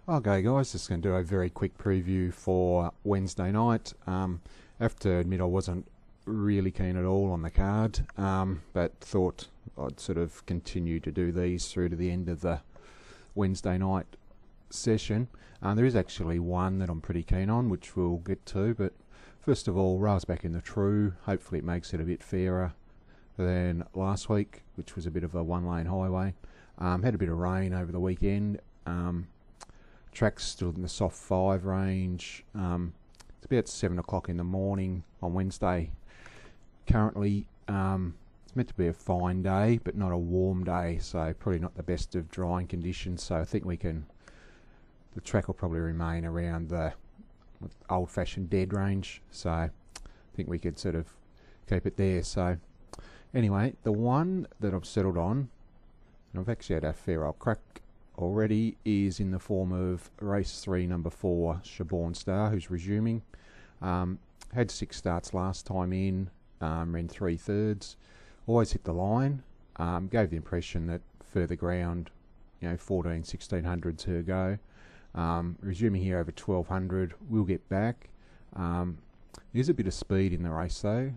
Okay guys, just going to do a very quick preview for Wednesday night. I have to admit I wasn't really keen at all on the card, but thought I'd sort of continue to do these through to the end of the Wednesday night session. There is actually one that I'm pretty keen on, which we'll get to, but first of all, rails back in the true. Hopefully it makes it a bit fairer than last week, which was a bit of a one-lane highway. Had a bit of rain over the weekend. Track's still in the soft 5 range. It's about 7 o'clock in the morning on Wednesday. Currently, it's meant to be a fine day, but not a warm day, so probably not the best of drying conditions. So I think the track will probably remain around the old-fashioned dead range. So I think we could sort of keep it there. So anyway, the one that I've settled on, and I've actually had a fair old crack already, is in the form of race 3, number 4, Shaborn Star, who's resuming. Had 6 starts last time in, ran 3/3, always hit the line. Gave the impression that further ground, 1600's her go. Resuming here over 1200, we'll get back. There's a bit of speed in the race though,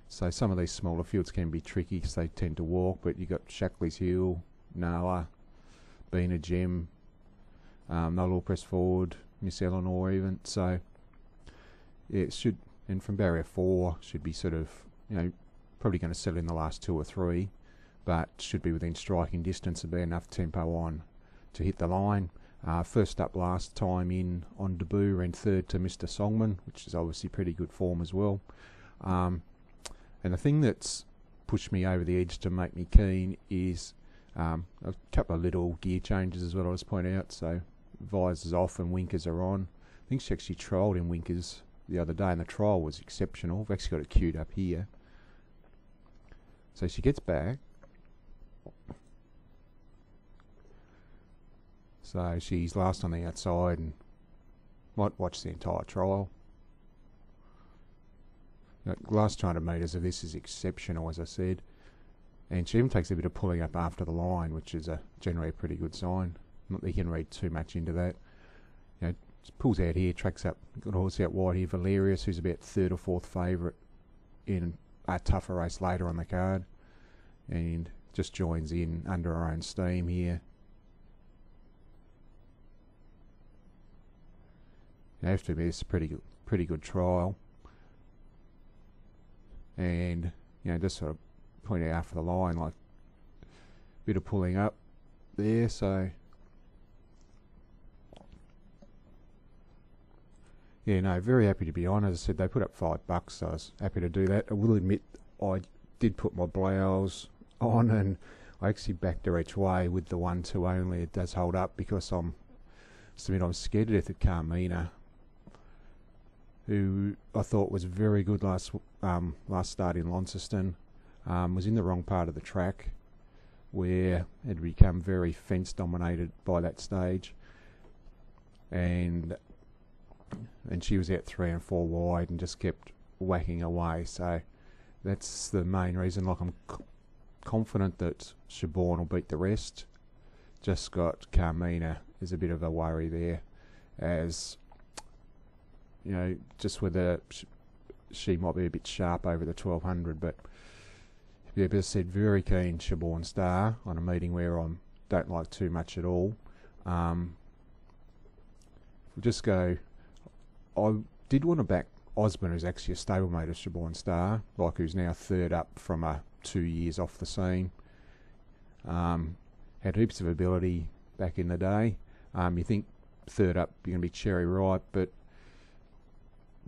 so some of these smaller fields can be tricky because they tend to walk, but you've got Shackley's Hill, Noah, Been a Gem, No Law Press Forward, Miss Eleanor even. So yeah, it should, and from barrier 4 should be sort of, probably going to settle in the last 2 or 3, but should be within striking distance and be enough tempo on to hit the line. First up last time in on debut, ran 3rd to Mr. Songman, which is obviously pretty good form as well. And the thing that's pushed me over the edge to make me keen is a couple of little gear changes as well, I'll just point out. So visors off and winkers are on. I think she actually trialled in winkers the other day and the trial was exceptional. I've actually got it queued up here. So she gets back. So she's last on the outside and might watch the entire trial. Last 200 metres of this is exceptional, as I said. And she even takes a bit of pulling up after the line, which is generally a pretty good sign. Not that you can read too much into that. Pulls out here, tracks up, got a horse out wide here, Valerius, who's about 3rd or 4th favourite in a tougher race later on the card. And just joins in under her own steam here. You have to admit, it's a pretty good trial. And, just sort of point out after the line, like a bit of pulling up there, so yeah, no, very happy to be on. As I said, they put up $5, so I was happy to do that. I will admit I did put my blouse on and I actually backed her each way with the 1-2 only. It does hold up because I'm scared to death of Carmina, who I thought was very good last start in Launceston. Was in the wrong part of the track where it had become very fence dominated by that stage, and she was out 3 and 4 wide and just kept whacking away. So that's the main reason. Like, I'm confident that Shaborn will beat the rest. Just got Carmina is a bit of a worry there, as just whether she might be a bit sharp over the 1200, but yeah, as I said, very keen Shaborn Star on a meeting where I don't like too much at all. We'll just go. I did want to back Osborne, who's actually a stablemate of Shaborn Star, like who's now 3rd up from 2 years off the scene. Had heaps of ability back in the day. You think 3rd up you're going to be cherry ripe, but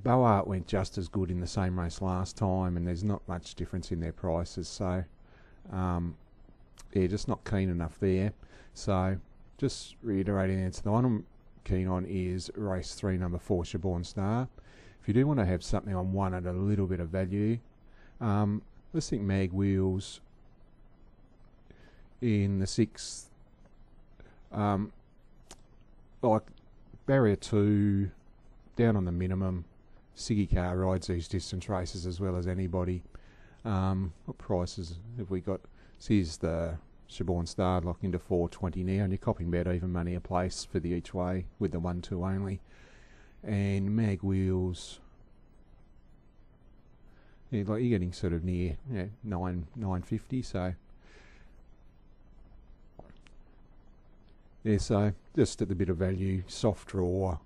Boart went just as good in the same race last time, and there's not much difference in their prices. So, yeah, just not keen enough there. So, just reiterating the answer, the one I'm keen on is race 3, number 4, Shaborn Star. If you do want to have something on one at a little bit of value, let's think Mag Wheels in the 6th. Like barrier 2, down on the minimum. Siggy Car rides these distance races as well as anybody. What prices have we got? So here's the Shaborn Star locked into 420 now, and you're copping about even money a place for the each way with the 1-2 only. And Mag Wheels, yeah, like you're getting sort of near 950. So yeah, so just at the bit of value, soft draw.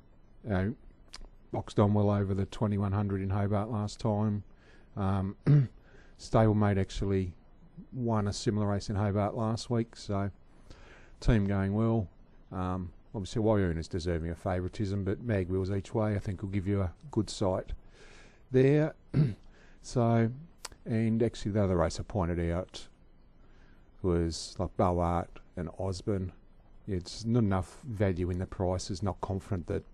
Boxed on well over the 2100 in Hobart last time. Stablemate actually won a similar race in Hobart last week, so team going well. Obviously Wyoon is deserving of favouritism, but Mag Wheels each way I think will give you a good sight there. So, and actually the other race I pointed out was like Boart and Osborne. Yeah, it's not enough value in the prices, not confident that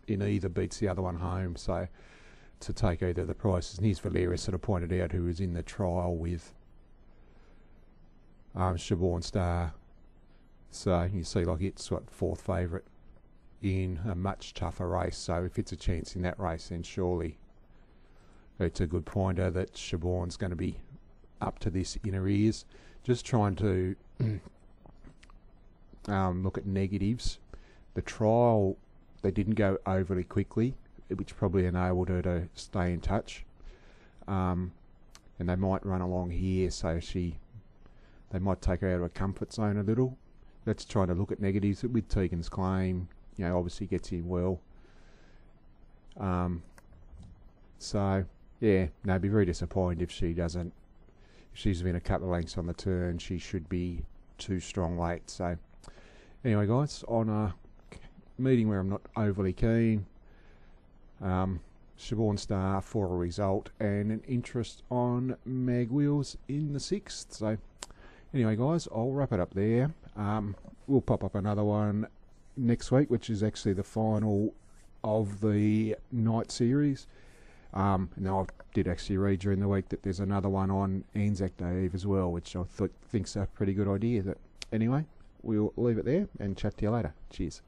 in either beats the other one home, so to take either of the prices. And here's Valerius sort of pointed out, who was in the trial with Shaborn Star. So you see, like, it's what, 4th favourite in a much tougher race. So if it's a chance in that race, then surely it's a good pointer that Shaborn's going to be up to this in arrears. Just trying to look at negatives. The trial, they didn't go overly quickly, which probably enabled her to stay in touch. And they might run along here, so they might take her out of her comfort zone a little. That's trying to look at negatives. With Tegan's Claim, obviously gets in well. So yeah, no, I'd be very disappointed if she doesn't. If she's been a couple of lengths on the turn, she should be too strong late. So anyway, guys, on a meeting where I'm not overly keen, Shaborn Star for a result, and an interest on Mag Wheels in the 6th. So anyway, guys, I'll wrap it up there. We'll pop up another one next week, which is actually the final of the night series. Now, I did actually read during the week that there's another one on Anzac Day Eve as well, which I think's a pretty good idea. Anyway, we'll leave it there and chat to you later. Cheers.